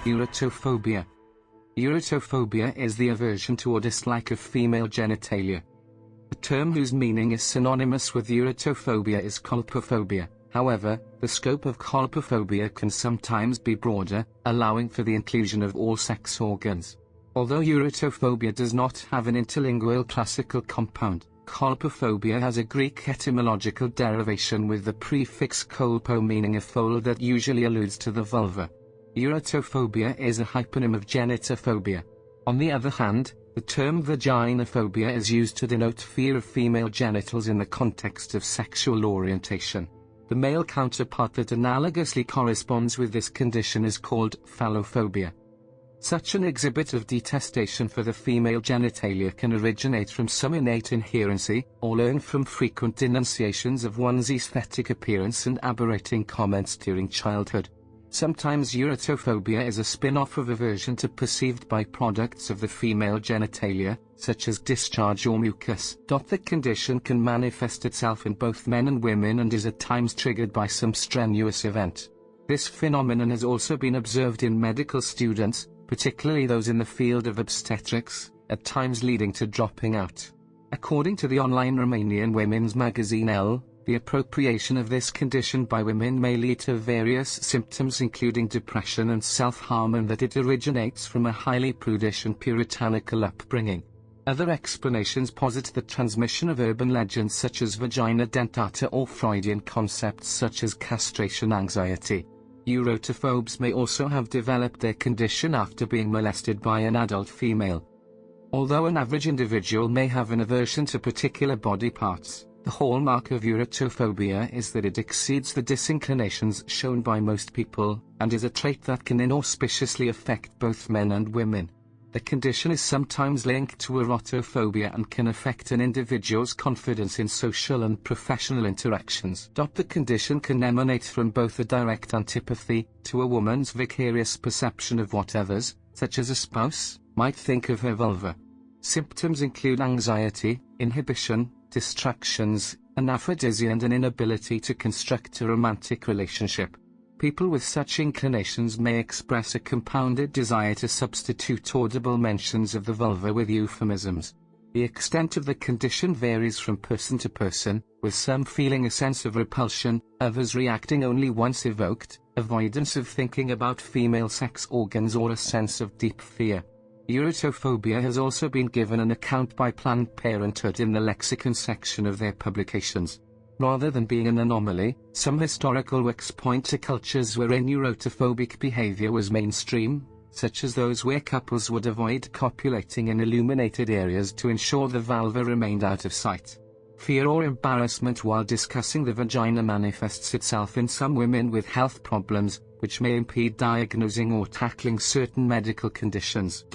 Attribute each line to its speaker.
Speaker 1: Eurotophobia. Eurotophobia is the aversion to or dislike of female genitalia. A term whose meaning is synonymous with eurotophobia is colpophobia. However, the scope of colpophobia can sometimes be broader, allowing for the inclusion of all sex organs. Although eurotophobia does not have an interlingual classical compound, colpophobia has a Greek etymological derivation with the prefix kolpo meaning a fold that usually alludes to the vulva. Eurotophobia is a hyponym of genitophobia. On the other hand, the term vaginophobia is used to denote fear of female genitals in the context of sexual orientation. The male counterpart that analogously corresponds with this condition is called phallophobia. Such an exhibit of detestation for the female genitalia can originate from some innate inherency, or learn from frequent denunciations of one's aesthetic appearance and aberrating comments during childhood. Sometimes eurotophobia is a spin-off of aversion to perceived byproducts of the female genitalia, such as discharge or mucus. The condition can manifest itself in both men and women and is at times triggered by some strenuous event. This phenomenon has also been observed in medical students, particularly those in the field of obstetrics, at times leading to dropping out. According to the online Romanian women's magazine Elle, the appropriation of this condition by women may lead to various symptoms including depression and self-harm, and that it originates from a highly prudish and puritanical upbringing. Other explanations posit the transmission of urban legends such as vagina dentata or Freudian concepts such as castration anxiety. Eurotophobes may also have developed their condition after being molested by an adult female. Although an average individual may have an aversion to particular body parts, the hallmark of eurotophobia is that it exceeds the disinclinations shown by most people, and is a trait that can inauspiciously affect both men and women. The condition is sometimes linked to erotophobia and can affect an individual's confidence in social and professional interactions. The condition can emanate from both a direct antipathy to a woman's vicarious perception of what others, such as a spouse, might think of her vulva. Symptoms include anxiety, inhibition, distractions, anaphrodisia, and an inability to construct a romantic relationship. People with such inclinations may express a compounded desire to substitute audible mentions of the vulva with euphemisms. The extent of the condition varies from person to person, with some feeling a sense of repulsion, others reacting only once evoked, avoidance of thinking about female sex organs, or a sense of deep fear. Eurotophobia has also been given an account by Planned Parenthood in the lexicon section of their publications. Rather than being an anomaly, some historical works point to cultures wherein eurotophobic behavior was mainstream, such as those where couples would avoid copulating in illuminated areas to ensure the vulva remained out of sight. Fear or embarrassment while discussing the vagina manifests itself in some women with health problems, which may impede diagnosing or tackling certain medical conditions.